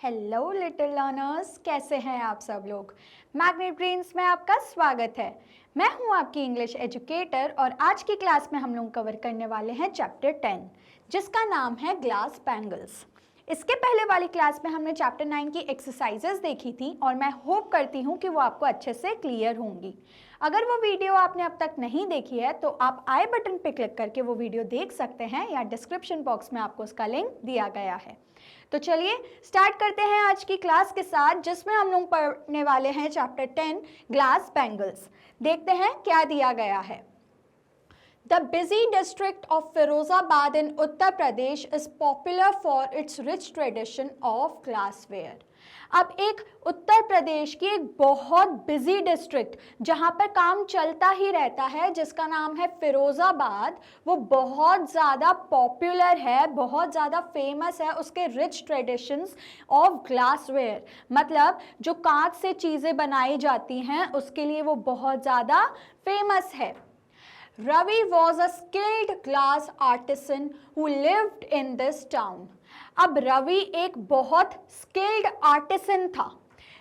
Hello little learners, कैसे हैं आप सब लोग। मैग्नेट ब्रेन्स में आपका स्वागत है। मैं हूं आपकी इंग्लिश एजुकेटर और आज की क्लास में हम लोग कवर करने वाले हैं चैप्टर 10 जिसका नाम है ग्लास बैंगल्स। इसके पहले वाली क्लास में हमने चैप्टर 9 की एक्सरसाइजेस देखी थी और मैं होप करती हूँ कि वो आपको अच्छे से क्लियर होंगी। अगर वो वीडियो आपने अब तक नहीं देखी है तो आप आई बटन पे क्लिक करके वो वीडियो देख सकते हैं या डिस्क्रिप्शन बॉक्स में आपको उसका लिंक दिया गया है। तो चलिए स्टार्ट करते हैं आज की क्लास के साथ, जिसमें हम लोग पढ़ने वाले हैं चैप्टर 10 ग्लास बैंगल्स। देखते हैं क्या दिया गया है। The busy district of Firozabad in Uttar Pradesh is popular for its rich tradition of glassware. अब एक उत्तर प्रदेश की एक बहुत बिजी डिस्ट्रिक्ट जहाँ पर काम चलता ही रहता है, जिसका नाम है फिरोज़ाबाद, वो बहुत ज़्यादा पॉपुलर है, बहुत ज़्यादा फेमस है उसके रिच ट्रेडिशंस ऑफ ग्लासवेयर। मतलब जो कांच से चीज़ें बनाई जाती हैं उसके लिए वो बहुत ज़्यादा फेमस है। Ravi was a skilled glass artisan who lived in this town. अब रवि एक बहुत स्किल्ड आर्टिसन था।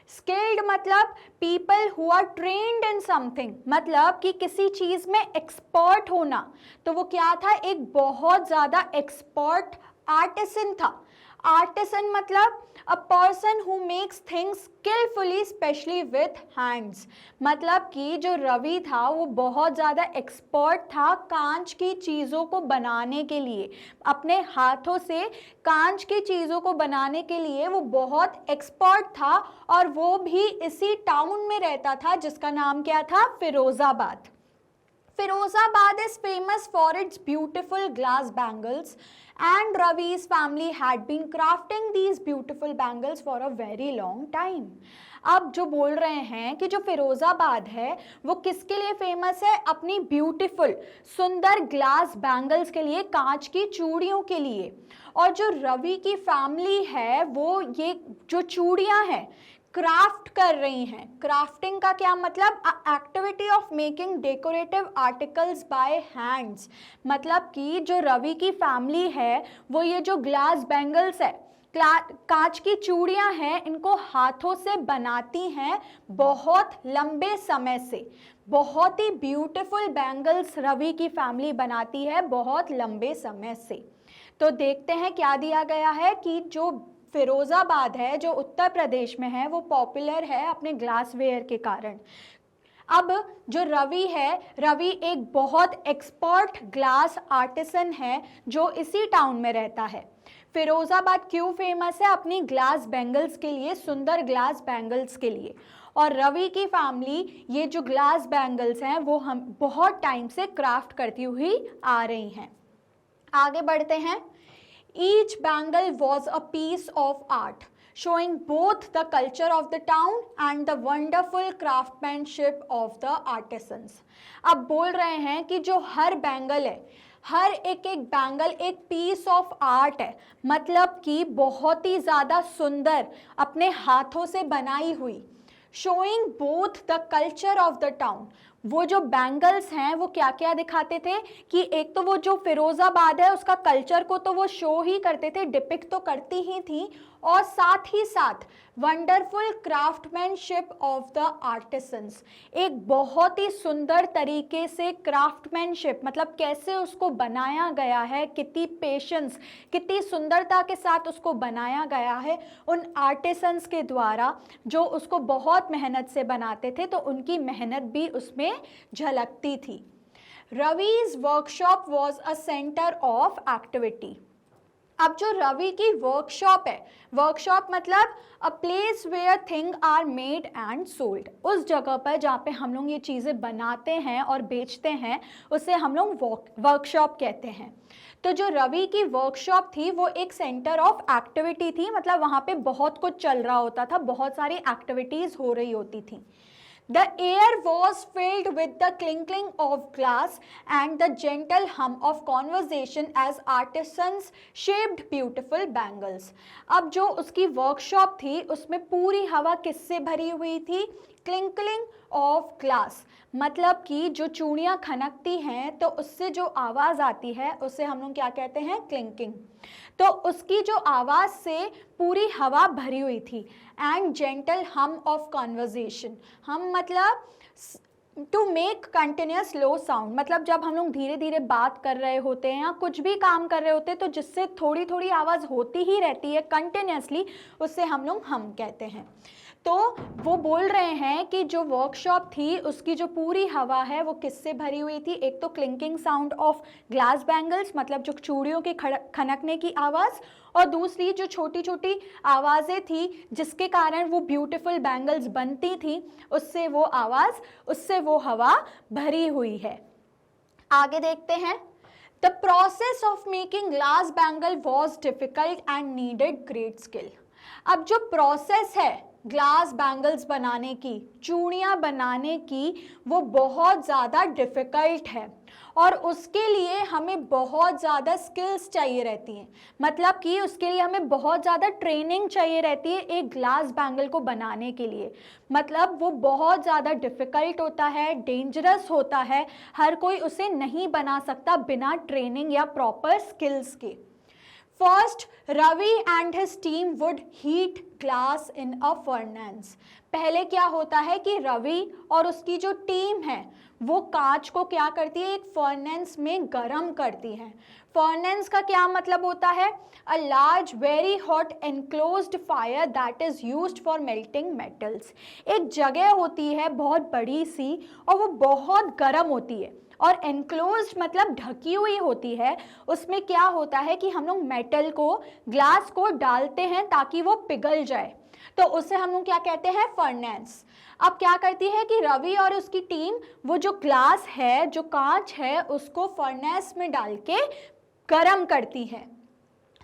स्किल्ड मतलब people who are trained in something, मतलब कि किसी चीज में एक्सपर्ट होना। तो वो क्या था, एक बहुत ज्यादा एक्सपर्ट आर्टिसन था। आर्टिसन मतलब a person who makes things skilfully specially with hands. मतलब कि जो रवि था वो बहुत ज़्यादा एक्सपर्ट था कांच की चीज़ों को बनाने के लिए, अपने हाथों से कांच की चीज़ों को बनाने के लिए वो बहुत एक्सपर्ट था। और वो भी इसी टाउन में रहता था जिसका नाम क्या था, Firozabad. Firozabad is famous for its beautiful glass bangles and Ravi's family had been crafting these beautiful bangles for a very long time. अब जो बोल रहे हैं कि जो फिरोज़ाबाद है वो किसके लिए फेमस है, अपनी ब्यूटीफुल सुंदर ग्लास बैंगल्स के लिए, कांच की चूड़ियों के लिए। और जो रवि की फैमिली है वो ये जो चूड़ियाँ हैं क्राफ्ट कर रही हैं। क्राफ्टिंग का क्या मतलब, activity of making decorative articles by hands. मतलब कि जो रवि की फैमिली है वो ये जो ग्लास बैंगल्स है, कांच की चूड़ियां हैं, इनको हाथों से बनाती हैं बहुत लंबे समय से। बहुत ही ब्यूटीफुल बैंगल्स रवि की फैमिली बनाती है बहुत लंबे समय से। तो देखते हैं क्या दिया गया है कि जो फिरोज़ाबाद है जो उत्तर प्रदेश में है वो पॉपुलर है अपने ग्लासवेयर के कारण। अब जो रवि है, रवि एक बहुत एक्सपर्ट ग्लास आर्टिसन है जो इसी टाउन में रहता है। फिरोज़ाबाद क्यों फेमस है, अपनी ग्लास बैंगल्स के लिए, सुंदर ग्लास बैंगल्स के लिए। और रवि की फैमिली ये जो ग्लास बैंगल्स हैं वो हम बहुत टाइम से क्राफ्ट करती हुई आ रही हैं। आगे बढ़ते हैं। Each bangle was a piece of art, showing both the culture of the town and the wonderful craftsmanship of the artisans. अब बोल रहे हैं कि जो हर बैंगल है, हर एक एक बैंगल एक पीस ऑफ आर्ट है, मतलब कि बहुत ही ज़्यादा सुंदर अपने हाथों से बनाई हुई। Showing both the culture of the town, वो जो बैंगल्स हैं वो क्या क्या दिखाते थे कि एक तो वो जो फिरोज़ाबाद है उसका कल्चर को तो वो शो ही करते थे, डिपिक्ट तो करती ही थी, और साथ ही साथ wonderful craftsmanship of the artisans, एक बहुत ही सुंदर तरीके से क्राफ्टमैनशिप मतलब कैसे उसको बनाया गया है, कितनी पेशेंस, कितनी सुंदरता के साथ उसको बनाया गया है उन आर्टिसंस के द्वारा जो उसको बहुत मेहनत से बनाते थे, तो उनकी मेहनत भी उसमें झलकती थी। Ravi's workshop was a centre of activity. अब जो रवि की वर्कशॉप है, वर्कशॉप मतलब a place where thing are made and sold, उस जगह पर जहाँ पे हम लोग ये चीज़ें बनाते हैं और बेचते हैं उसे हम लोग वर्कशॉप कहते हैं। तो जो रवि की वर्कशॉप थी वो एक सेंटर ऑफ एक्टिविटी थी, मतलब वहाँ पे बहुत कुछ चल रहा होता था, बहुत सारी एक्टिविटीज़ हो रही होती थी। The air was filled with the clinking of glass and the gentle hum of conversation as artisans shaped beautiful bangles. अब जो उसकी वर्कशॉप थी उसमें पूरी हवा किससे भरी हुई थी, क्लिंकलिंग ऑफ ग्लास, मतलब कि जो चूड़ियाँ खनकती हैं तो उससे जो आवाज़ आती है उसे हम लोग क्या कहते हैं, क्लिंकिंग। तो उसकी जो आवाज़ से पूरी हवा भरी हुई थी। And gentle hum of conversation, hum मतलब to make continuous low sound, मतलब जब हम लोग धीरे धीरे बात कर रहे होते हैं या कुछ भी काम कर रहे होते हैं तो जिससे थोड़ी थोड़ी आवाज़ होती ही रहती है कंटिन्यूसली, उससे हम लोग हम कहते हैं। तो वो बोल रहे हैं कि जो वर्कशॉप थी उसकी जो पूरी हवा है वो किससे भरी हुई थी, एक तो क्लिंकिंग साउंड ऑफ ग्लास बैंगल्स, मतलब जो चूड़ियों के खनकने की आवाज़, और दूसरी जो छोटी छोटी आवाज़ें थी जिसके कारण वो ब्यूटीफुल बैंगल्स बनती थी, उससे वो आवाज़, उससे वो हवा भरी हुई है। आगे देखते हैं। The process of making glass bangle was difficult and needed great skill. अब जो प्रोसेस है ग्लास बैंगल्स बनाने की, चूड़ियाँ बनाने की, वो बहुत ज़्यादा डिफ़िकल्ट है और उसके लिए हमें बहुत ज़्यादा स्किल्स चाहिए रहती हैं, मतलब कि उसके लिए हमें बहुत ज़्यादा ट्रेनिंग चाहिए रहती है एक ग्लास बैंगल को बनाने के लिए। मतलब वो बहुत ज़्यादा डिफ़िकल्ट होता है, डेंजरस होता है, हर कोई उसे नहीं बना सकता बिना ट्रेनिंग या प्रॉपर स्किल्स के। First, Ravi and his team would heat glass in a furnace. पहले क्या होता है कि रवि और उसकी जो टीम है वो कांच को क्या करती है, एक फर्नेंस में गर्म करती है। फर्नेंस का क्या मतलब होता है, a large very hot enclosed fire that is used for melting metals. एक जगह होती है बहुत बड़ी सी और वो बहुत गर्म होती है, और एनक्लोज्ड मतलब ढकी हुई होती है। उसमें क्या होता है कि हम लोग मेटल को, ग्लास को डालते हैं ताकि वो पिघल जाए, तो उसे हम लोग क्या कहते हैं, फर्नेंस। अब क्या करती है कि रवि और उसकी टीम वो जो ग्लास है, जो कांच है, उसको फर्नेंस में डाल के गर्म करती है।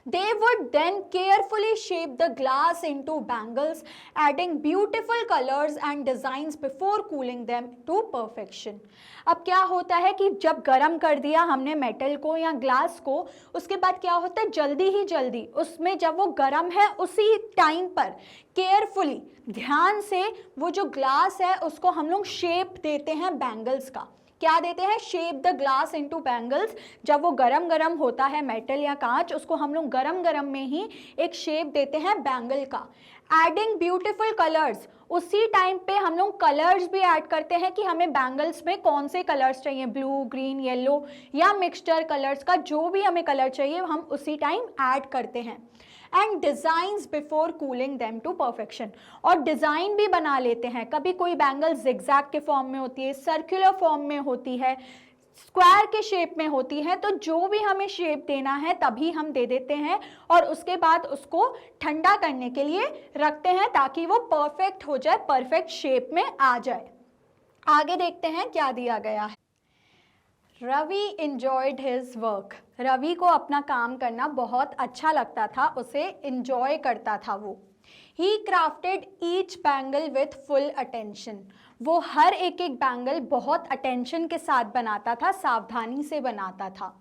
They would then carefully shape the glass into bangles, adding beautiful colors and designs before cooling them to perfection. अब क्या होता है कि जब गर्म कर दिया हमने मेटल को या ग्लास को, उसके बाद क्या होता है, जल्दी ही जल्दी उसमें जब वो गर्म है उसी टाइम पर केयरफुली, ध्यान से वो जो ग्लास है उसको हम लोग शेप देते हैं बैंगल्स का। क्या देते हैं, shape the glass into bangles. जब वो गरम गरम होता है मेटल या कांच, उसको हम लोग गरम गरम में ही एक शेप देते हैं बैंगल का। एडिंग ब्यूटीफुल कलर्स, उसी टाइम पे हम लोग कलर्स भी ऐड करते हैं कि हमें बैंगल्स में कौन से कलर्स चाहिए, ब्लू, ग्रीन, येलो या मिक्सचर कलर्स का जो भी हमें कलर चाहिए हम उसी टाइम ऐड करते हैं। And designs before cooling them to perfection, और डिज़ाइन भी बना लेते हैं। कभी कोई बैंगल जिगजैग के फॉर्म में होती है, सर्कुलर फॉर्म में होती है, स्क्वायर के शेप में होती है, तो जो भी हमें शेप देना है तभी हम दे देते हैं और उसके बाद उसको ठंडा करने के लिए रखते हैं ताकि वो परफेक्ट हो जाए, परफेक्ट शेप में आ जाए। आगे देखते हैं क्या दिया गया है। Ravi enjoyed his work, Ravi को अपना काम करना बहुत अच्छा लगता था, उसे enjoy करता था वो। He crafted each bangle with full attention, वो हर एक एक बैंगल बहुत अटेंशन के साथ बनाता था, सावधानी से बनाता था।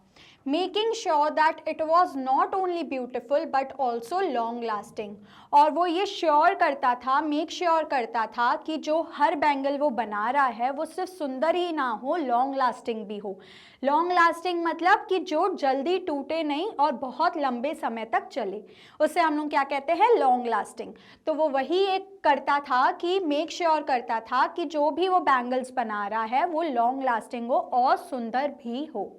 Making sure that it was not only beautiful but also long lasting, और वो ये श्योर करता था, मेक श्योर करता था कि जो हर बैंगल वो बना रहा है वो सिर्फ सुंदर ही ना हो, लॉन्ग लास्टिंग भी हो। लॉन्ग लास्टिंग मतलब कि जो जल्दी टूटे नहीं और बहुत लंबे समय तक चले, उसे हम लोग क्या कहते हैं, लॉन्ग लास्टिंग। तो वो वही एक करता था कि मेक श्योर करता था कि जो भी वो बैंगल्स बना रहा है वो लॉन्ग लास्टिंग हो और सुंदर भी हो।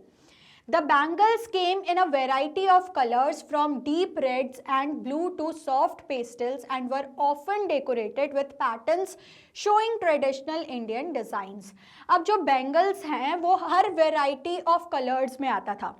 The bangles came in a variety of colors from deep reds and blue to soft pastels and were often decorated with patterns showing traditional Indian designs. अब जो bangles हैं वो हर variety of colors में आता था,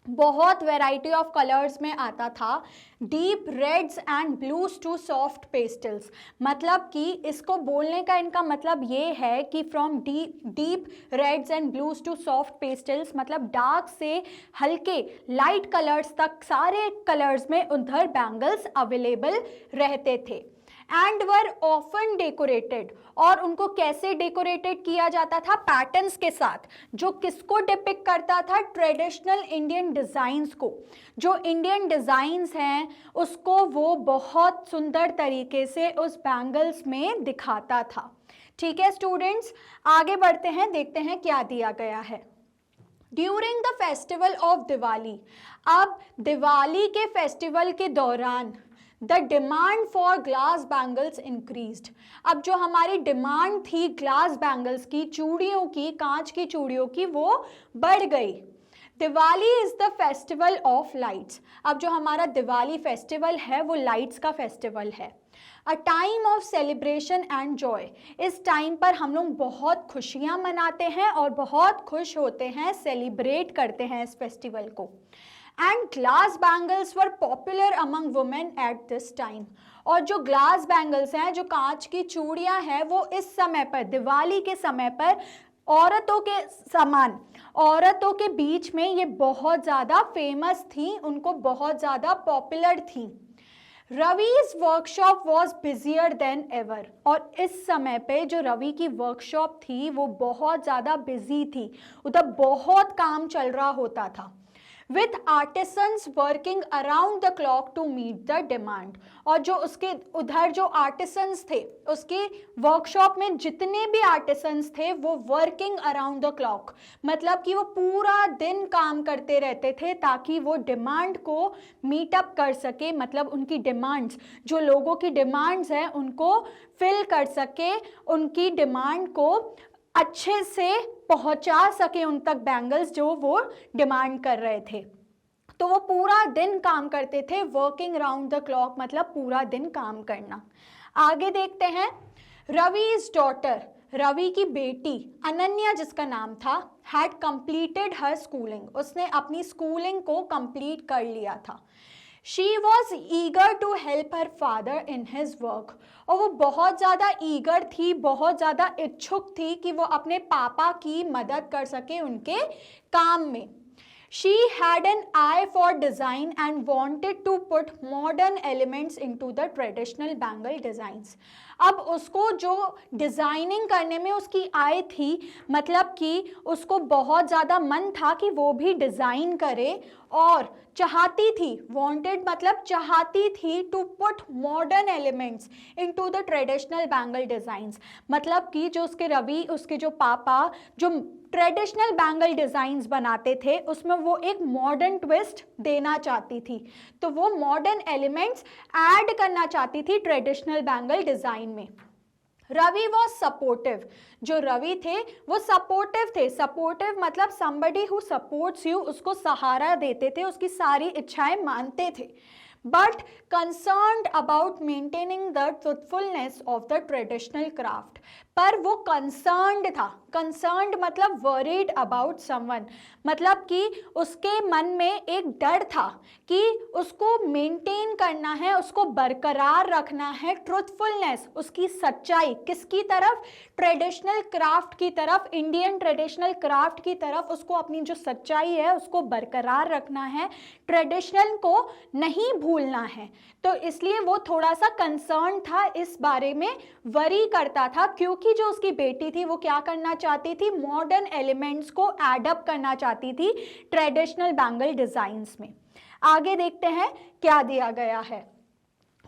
बहुत वैरायटी ऑफ कलर्स में आता था। Deep reds and blues to soft pastels, मतलब कि इसको बोलने का इनका मतलब ये है कि from deep reds and blues to soft pastels, मतलब डार्क से हल्के लाइट कलर्स तक सारे कलर्स में उधर बैंगल्स अवेलेबल रहते थे। एंड वर ऑफन डेकोरेटेड, और उनको कैसे डेकोरेटेड किया जाता था, पैटर्न्स के साथ, जो किसको डिपिक्ट करता था, ट्रेडिशनल इंडियन डिज़ाइंस को। जो इंडियन डिज़ाइंस हैं उसको वो बहुत सुंदर तरीके से उस बैंगल्स में दिखाता था। ठीक है स्टूडेंट्स, आगे बढ़ते हैं, देखते हैं क्या दिया गया है। During the festival of Diwali, अब दिवाली के फेस्टिवल के दौरान the demand for glass bangles increased, अब जो हमारी डिमांड थी ग्लास बैंगल्स की, चूड़ियों की, कांच की चूड़ियों की, वो बढ़ गई। Diwali is the festival of lights, अब जो हमारा दिवाली फेस्टिवल है वो लाइट्स का फेस्टिवल है। A time of celebration and Joy, इस टाइम पर हम लोग बहुत खुशियाँ मनाते हैं और बहुत खुश होते हैं, सेलिब्रेट करते हैं इस फेस्टिवल को। And glass bangles were popular among women at this time, और जो ग्लास बैंगल्स हैं, जो कांच की चूड़ियाँ हैं, वो इस समय पर, दिवाली के समय पर औरतों के समान, औरतों के बीच में ये बहुत ज़्यादा फेमस थी, उनको बहुत ज़्यादा पॉपुलर थी। Ravi's workshop was busier than ever, और इस समय पे जो रवि की वर्कशॉप थी वो बहुत ज़्यादा बिजी थी, उधर बहुत काम चल रहा होता था। With artisans working around the clock to meet the demand, और जो उसके उधर जो आर्टिसंस थे, उसके वर्कशॉप में जितने भी आर्टिसंस थे वो वर्किंग अराउंड द क्लॉक, मतलब कि वो पूरा दिन काम करते रहते थे ताकि वो डिमांड को मीटअप कर सके, मतलब उनकी डिमांड्स, जो लोगों की डिमांड्स हैं उनको फिल कर सके, उनकी डिमांड को अच्छे से पहुंचा सके उन तक बैंगल्स जो वो डिमांड कर रहे थे। तो वो पूरा दिन काम करते थे, वर्किंग राउंड द क्लॉक मतलब पूरा दिन काम करना। आगे देखते हैं, रवि's डॉटर, रवि की बेटी अनन्या जिसका नाम था, हैड कंप्लीटेड हर स्कूलिंग, उसने अपनी स्कूलिंग को कंप्लीट कर लिया था। She was eager to help her father in his work, और वो बहुत ज़्यादा ईगर थी, बहुत ज़्यादा इच्छुक थी कि वो अपने पापा की मदद कर सके उनके काम में। She had an eye for design and wanted to put modern elements into the traditional bangle designs. अब उसको जो डिज़ाइनिंग करने में उसकी आय थी, मतलब कि उसको बहुत ज़्यादा मन था कि वो भी डिज़ाइन करे, और चाहती थी, wanted मतलब चाहती थी, to put modern elements into the traditional bangle designs, मतलब कि जो उसके रवि, उसके जो पापा जो ट्रेडिशनल बैंगल डिज़ाइंस बनाते थे उसमें वो एक मॉडर्न ट्विस्ट देना चाहती थी, तो वो मॉडर्न एलिमेंट्स ऐड करना चाहती थी ट्रेडिशनल बैंगल डिज़ाइन में। रवि वॉज सपोर्टिव, जो रवि थे वो सपोर्टिव थे, सपोर्टिव मतलब somebody who supports you, उसको सहारा देते थे, उसकी सारी इच्छाएं मानते थे। But concerned about maintaining the truthfulness of the traditional craft, पर वो कंसर्न्ड था, कंसर्न्ड मतलब वरीड अबाउट समवन, मतलब कि उसके मन में एक डर था कि उसको मेंटेन करना है, उसको बरकरार रखना है ट्रूथफुलनेस, उसकी सच्चाई किसकी तरफ, ट्रेडिशनल क्राफ्ट की तरफ, इंडियन ट्रेडिशनल क्राफ्ट की तरफ उसको अपनी जो सच्चाई है उसको बरकरार रखना है, ट्रेडिशनल को नहीं भूलना है। तो इसलिए वो थोड़ा सा कंसर्न था, इस बारे में वरी करता था, क्योंकि जो उसकी बेटी थी वो क्या करना चाहती थी, मॉडर्न एलिमेंट्स को एडअप करना चाहती थी ट्रेडिशनल बैंगल डिजाइन्स में। आगे देखते हैं क्या दिया गया है।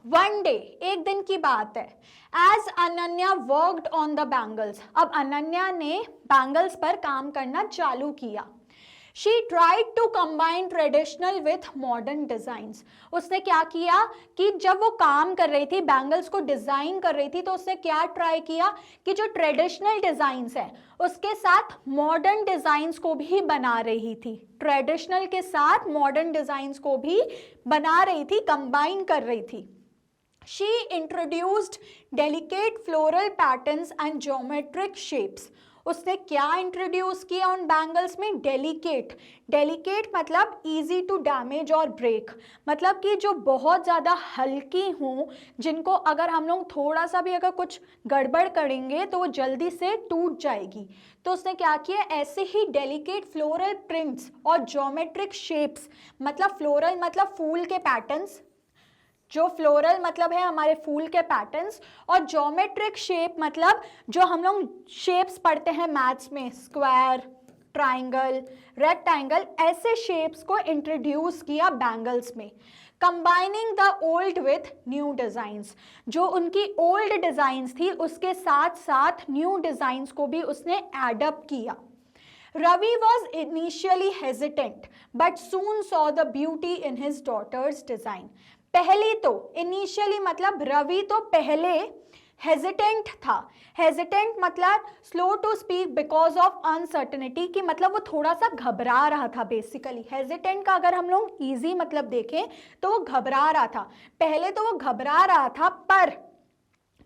वन डे, एक दिन की बात है, as Ananya worked on the bangles, अब अनन्या ने बैंगल्स पर काम करना चालू किया। She tried to combine traditional with modern designs, उसने क्या किया कि जब वो काम कर रही थी, बैंगल्स को डिज़ाइन कर रही थी, तो उसने क्या ट्राई किया कि जो ट्रेडिशनल डिज़ाइंस हैं उसके साथ मॉडर्न डिज़ाइंस को भी बना रही थी, ट्रेडिशनल के साथ मॉडर्न डिज़ाइंस को भी बना रही थी, कंबाइन कर रही थी। She introduced delicate floral patterns and geometric shapes, उसने क्या इंट्रोड्यूस किया उन बैंगल्स में, डेलिकेट, डेलिकेट मतलब इजी टू डैमेज और ब्रेक, मतलब कि जो बहुत ज़्यादा हल्की हों, जिनको अगर हम लोग थोड़ा सा भी अगर कुछ गड़बड़ करेंगे तो वो जल्दी से टूट जाएगी। तो उसने क्या किया, ऐसे ही डेलिकेट फ्लोरल प्रिंट्स और ज्योमेट्रिक शेप्स, मतलब फ्लोरल मतलब फूल के पैटर्न्स, जो फ्लोरल मतलब है हमारे फूल के पैटर्न्स, और ज्योमेट्रिक शेप मतलब जो हम लोग शेप्स पढ़ते हैं मैथ्स में, स्क्वायर, ट्राइंगल, रेक्टेंगल, ऐसे शेप्स को इंट्रोड्यूस किया बैंगल्स में। Combining the old with new designs, जो उनकी ओल्ड डिज़ाइंस थी उसके साथ साथ न्यू डिज़ाइंस को भी उसने एडअप किया। Ravi was initially hesitant but soon saw the beauty in his daughter's design. पहले तो initially मतलब रवि तो पहले हेजिटेंट था. हेजिटेंट मतलब slow to speak because of uncertainty, कि मतलब वो थोड़ा सा घबरा रहा था. बेसिकली हेजिटेंट का अगर हम लोग इजी मतलब देखें तो वो घबरा रहा था. पहले तो वो घबरा रहा था, पर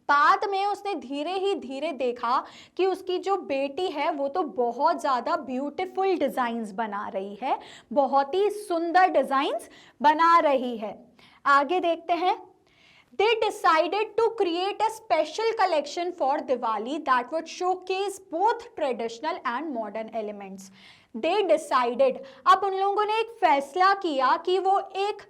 बाद में उसने धीरे ही धीरे देखा कि उसकी जो बेटी है वो तो बहुत ज़्यादा ब्यूटीफुल डिज़ाइंस बना रही है, बहुत ही सुंदर डिज़ाइंस बना रही है. आगे देखते हैं. They decided to create a special collection for Diwali that would showcase both traditional and modern elements. They decided, अब उन लोगों ने एक फैसला किया कि वो एक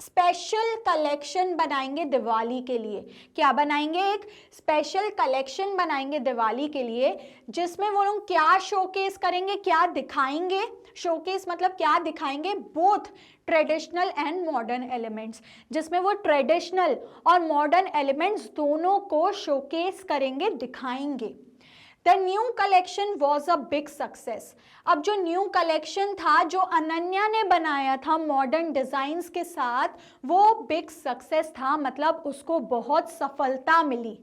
स्पेशल कलेक्शन बनाएंगे दिवाली के लिए. क्या बनाएंगे? एक स्पेशल कलेक्शन बनाएंगे दिवाली के लिए, जिसमें वो लोग क्या शोकेस करेंगे, क्या दिखाएंगे. शोकेस मतलब क्या दिखाएंगे? Both traditional and modern elements, जिसमें वो ट्रेडिशनल और मॉडर्न एलिमेंट्स दोनों को शोकेस करेंगे, दिखाएंगे. The new collection was a big success. अब जो न्यू कलेक्शन था जो अनन्या ने बनाया था मॉडर्न डिजाइन्स के साथ, वो बिग सक्सेस था, मतलब उसको बहुत सफलता मिली.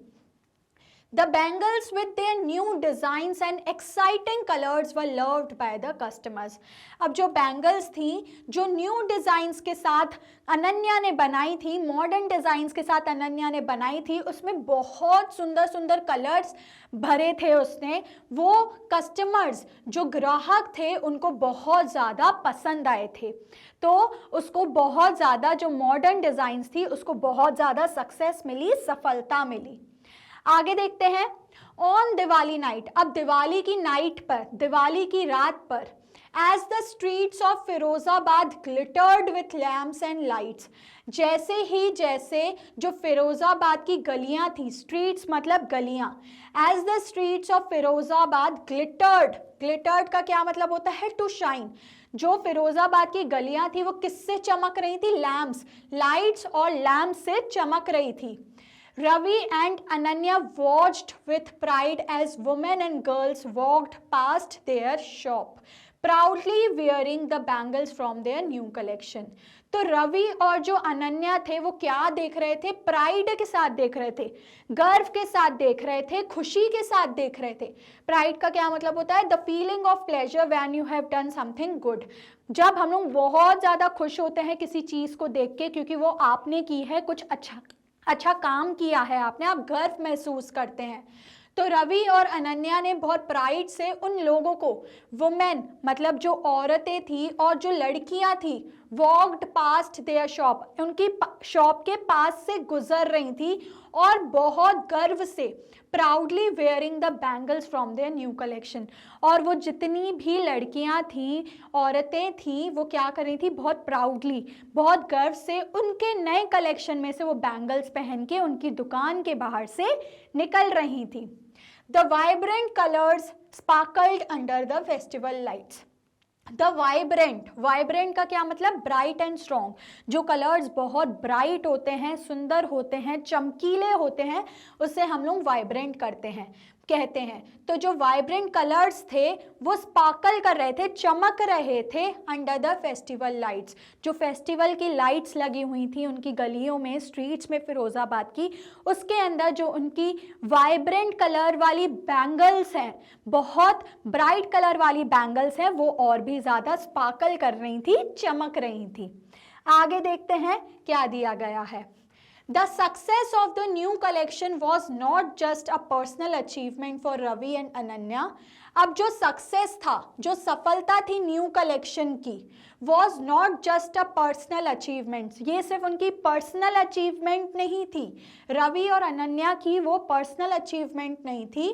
The bangles with their new designs and exciting colors were loved by the customers. अब जो बैंगल्स थी जो न्यू डिज़ाइंस के साथ अनन्या ने बनाई थी, मॉडर्न डिज़ाइंस के साथ अनन्या ने बनाई थी, उसमें बहुत सुंदर सुंदर कलर्स भरे थे उसने. वो कस्टमर्स जो ग्राहक थे उनको बहुत ज़्यादा पसंद आए थे. तो उसको बहुत ज़्यादा जो मॉडर्न डिज़ाइंस थी उसको बहुत ज़्यादा सक्सेस मिली, सफलता मिली. आगे देखते हैं. ऑन दिवाली नाइट, अब दिवाली की नाइट पर, दिवाली की रात पर, as the streets of Firozabad glittered with lamps and lights, जैसे जो फिरोजाबाद की गलियां थी, स्ट्रीट्स मतलब गलियां, as the streets of Firozabad glittered, glittered का क्या मतलब होता है? To shine. जो फिरोजाबाद की गलियां थी वो किससे चमक रही थी? लैम्प्स, लाइट्स और लैम्प्स से चमक रही थी. Ravi and Ananya watched with pride as women and girls walked past their shop, proudly wearing the bangles from their new collection. तो रवि और जो अनन्या थे वो क्या देख रहे थे? प्राइड के साथ देख रहे थे, गर्व के साथ देख रहे थे, खुशी के साथ देख रहे थे. प्राइड का क्या मतलब होता है? The feeling of pleasure when you have done something good. जब हम लोग बहुत ज़्यादा खुश होते हैं किसी चीज़ को देख के, क्योंकि वो आपने की है, कुछ अच्छा काम किया है आपने, आप गर्व महसूस करते हैं. तो रवि और अनन्या ने बहुत प्राइड से उन लोगों को, वुमेन मतलब जो औरतें थी और जो लड़कियां थी, वॉक्ड पास्ट देयर शॉप, उनकी शॉप के पास से गुजर रही थी और बहुत गर्व से, proudly wearing the bangles from their new collection. और वो जितनी भी लड़कियां थी, औरतें थी, वो क्या कर रही थी? बहुत प्राउडली, बहुत गर्व से उनके नए कलेक्शन में से वो बैंगल्स पहन के उनकी दुकान के बाहर से निकल रही थी. The vibrant colours sparkled under the festival lights. The vibrant, vibrant का क्या मतलब? Bright and strong. जो कलर्स बहुत ब्राइट होते हैं, सुंदर होते हैं, चमकीले होते हैं, उससे हम लोग वाइब्रेंट कहते हैं. तो जो वाइब्रेंट कलर्स थे वो स्पार्कल कर रहे थे, चमक रहे थे अंडर द फेस्टिवल लाइट्स. जो फेस्टिवल की लाइट्स लगी हुई थी उनकी गलियों में, स्ट्रीट्स में फिरोजाबाद की, उसके अंदर जो उनकी वाइब्रेंट कलर वाली बैंगल्स हैं, बहुत ब्राइट कलर वाली बैंगल्स हैं, वो और भी ज़्यादा स्पार्कल कर रही थी, चमक रही थी. आगे देखते हैं क्या दिया गया है. The success of the new collection was not just a personal achievement for Ravi and Ananya. अब जो सक्सेस था, जो सफलता थी न्यू कलेक्शन की, was not just a personal achievement. ये सिर्फ उनकी पर्सनल अचीवमेंट नहीं थी, रवि और अनन्या की वो पर्सनल अचीवमेंट नहीं थी.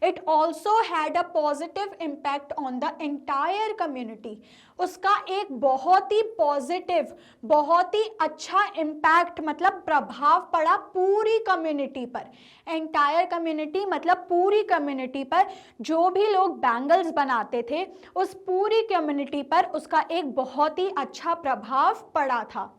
It also had a positive impact on the entire community. उसका एक बहुत ही पॉजिटिव, बहुत ही अच्छा इम्पैक्ट मतलब प्रभाव पड़ा पूरी कम्युनिटी पर. एंटायर कम्युनिटी मतलब पूरी कम्युनिटी पर, जो भी लोग बैंगल्स बनाते थे उस पूरी कम्युनिटी पर उसका एक बहुत ही अच्छा प्रभाव पड़ा था.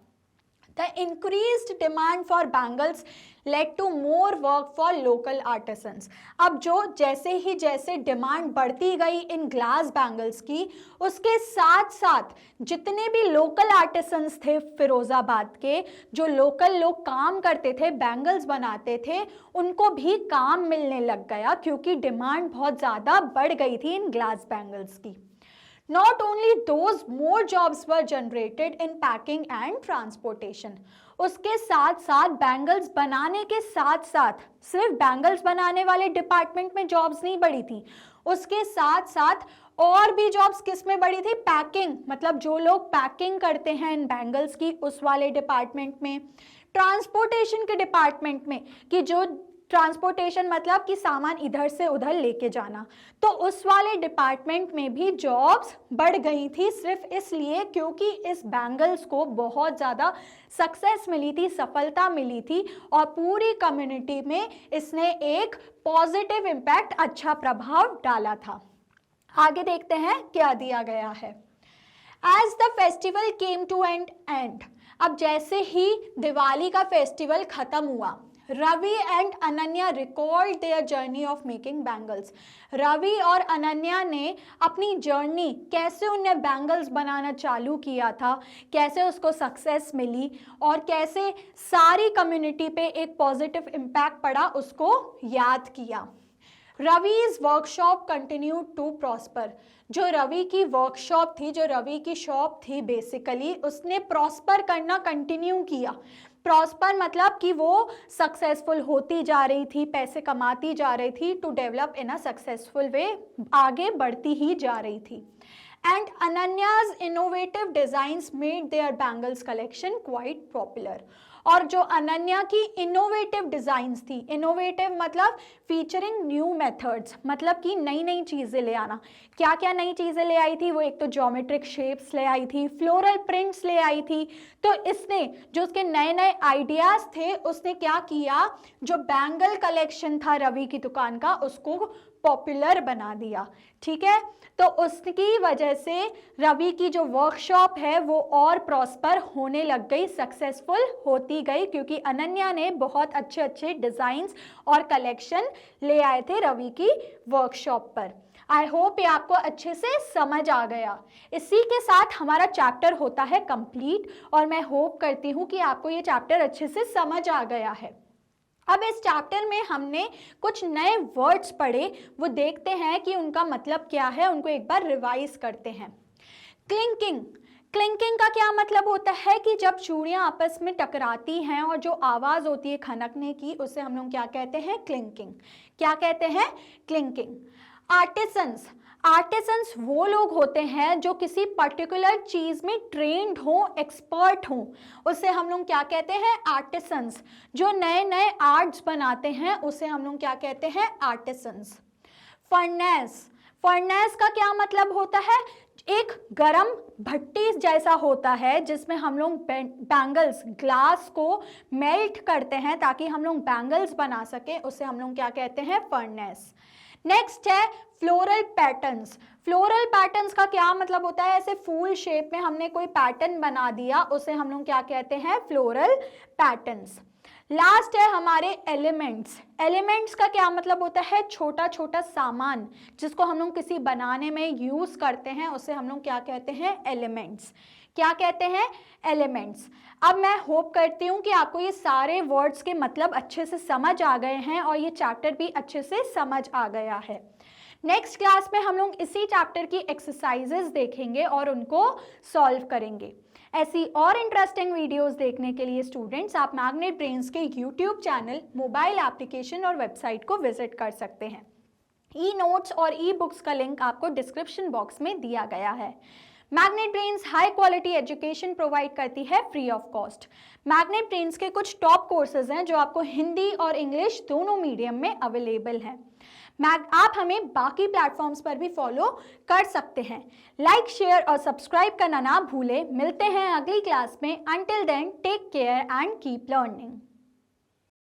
The increased demand for bangles led to more work for local artisans. अब जैसे डिमांड बढ़ती गई इन ग्लास बैंगल्स की, उसके साथ साथ जितने भी लोकल आर्टिसंस थे फिरोजाबाद के, जो लोकल लोग काम करते थे, बैंगल्स बनाते थे, उनको भी काम मिलने लग गया क्योंकि डिमांड बहुत ज़्यादा बढ़ गई थी इन ग्लास बैंगल्स की. Not only those, more jobs were generated in packing and transportation. उसके साथ साथ बैंगल्स बनाने के साथ साथ सिर्फ बैंगल्स बनाने वाले डिपार्टमेंट में जॉब्स नहीं बढ़ी थी, उसके साथ साथ और भी जॉब्स किस में बढ़ी थी? पैकिंग, मतलब जो लोग पैकिंग करते हैं इन बैंगल्स की, उस वाले डिपार्टमेंट में. ट्रांसपोर्टेशन के डिपार्टमेंट में, कि जो ट्रांसपोर्टेशन मतलब कि सामान इधर से उधर लेके जाना, तो उस वाले डिपार्टमेंट में भी जॉब्स बढ़ गई थी, सिर्फ इसलिए क्योंकि इस बैंगल्स को बहुत ज़्यादा सक्सेस मिली थी, सफलता मिली थी और पूरी कम्युनिटी में इसने एक पॉजिटिव इम्पैक्ट, अच्छा प्रभाव डाला था. आगे देखते हैं क्या दिया गया है. As the festival came to an end, अब जैसे ही दिवाली का फेस्टिवल खत्म हुआ, Ravi and Ananya record their journey of making bangles. Ravi और अनन्या ने अपनी जर्नी, कैसे उनने बैंगल्स बनाना चालू किया था, कैसे उसको सक्सेस मिली और कैसे सारी कम्युनिटी पे एक पॉजिटिव इम्पैक्ट पड़ा, उसको याद किया. रवि's वर्कशॉप कंटिन्यू टू प्रॉस्पर. जो रवि की वर्कशॉप थी, जो रवि की शॉप थी, बेसिकली उसने प्रॉस्पर करना कंटिन्यू किया. प्रॉस्पर मतलब कि वो सक्सेसफुल होती जा रही थी, पैसे कमाती जा रही थी, to develop in a successful way, आगे बढ़ती ही जा रही थी. And Ananya's innovative designs made their bangles collection quite popular. और जो अनन्या की इनोवेटिव डिज़ाइंस थी, इनोवेटिव मतलब फीचरिंग न्यू मेथड्स, मतलब कि नई नई चीज़ें ले आना. क्या क्या नई चीज़ें ले आई थी? वो एक तो ज्योमेट्रिक शेप्स ले आई थी, फ्लोरल प्रिंट्स ले आई थी. तो इसने जो उसके नए नए आइडियाज़ थे, उसने क्या किया, जो बैंगल कलेक्शन था रवि की दुकान का, उसको पॉपुलर बना दिया. ठीक है, तो उसकी वजह से रवि की जो वर्कशॉप है वो और प्रॉस्पर होने लग गई, सक्सेसफुल होती गई, क्योंकि अनन्या ने बहुत अच्छे अच्छे डिज़ाइंस और कलेक्शन ले आए थे रवि की वर्कशॉप पर. आई होप ये आपको अच्छे से समझ आ गया. इसी के साथ हमारा चैप्टर होता है कंप्लीट और मैं होप करती हूँ कि आपको ये चैप्टर अच्छे से समझ आ गया है. अब इस चैप्टर में हमने कुछ नए वर्ड्स पढ़े, वो देखते हैं कि उनका मतलब क्या है, उनको एक बार रिवाइज करते हैं. क्लिंकिंग. क्लिंकिंग का क्या मतलब होता है कि जब चूड़ियाँ आपस में टकराती हैं और जो आवाज़ होती है खनकने की, उसे हम लोग क्या कहते हैं? क्लिंकिंग. क्या कहते हैं? क्लिंकिंग. आर्टिसंस. आर्टिसंस वो लोग होते हैं जो किसी पर्टिकुलर चीज़ में ट्रेंड हो, एक्सपर्ट हो, उसे हम लोग क्या कहते हैं? आर्टिसंस. जो नए नए आर्ट्स बनाते हैं उसे हम लोग क्या कहते हैं? आर्टिसंस. फर्नेस. फर्नेस का क्या मतलब होता है? एक गरम भट्टी जैसा होता है जिसमें हम लोग बैंगल्स, ग्लास को मेल्ट करते हैं ताकि हम लोग बैंगल्स बना सकें, उसे हम लोग क्या कहते हैं? फर्नेस. नेक्स्ट है फ्लोरल पैटर्न्स. फ्लोरल पैटर्न्स का क्या मतलब होता है? ऐसे फूल शेप में हमने कोई पैटर्न बना दिया, उसे हम लोग क्या कहते हैं? Floral patterns. लास्ट है हमारे एलिमेंट्स. एलिमेंट्स का क्या मतलब होता है? छोटा छोटा सामान जिसको हम लोग किसी बनाने में यूज़ करते हैं, उसे हम लोग क्या कहते हैं? एलिमेंट्स. क्या कहते हैं? एलिमेंट्स. अब मैं होप करती हूँ कि आपको ये सारे वर्ड्स के मतलब अच्छे से समझ आ गए हैं और ये चैप्टर भी अच्छे से समझ आ गया है. नेक्स्ट क्लास में हम लोग इसी चैप्टर की एक्सरसाइजेस देखेंगे और उनको सॉल्व करेंगे. ऐसी और इंटरेस्टिंग वीडियोस देखने के लिए स्टूडेंट्स आप मैग्नेट ब्रेन्स के यूट्यूब चैनल, मोबाइल एप्लीकेशन और वेबसाइट को विजिट कर सकते हैं. ई नोट्स और ई बुक्स का लिंक आपको डिस्क्रिप्शन बॉक्स में दिया गया है. Magnet brains high quality education provide करती है free of cost. Magnet brains के कुछ टॉप कोर्सेज हैं जो आपको हिंदी और इंग्लिश दोनों मीडियम में अवेलेबल हैं. आप हमें बाकी प्लेटफॉर्म्स पर भी फॉलो कर सकते हैं. लाइक, शेयर और सब्सक्राइब करना ना भूलें. मिलते हैं अगली क्लास में. Until then take care and keep learning.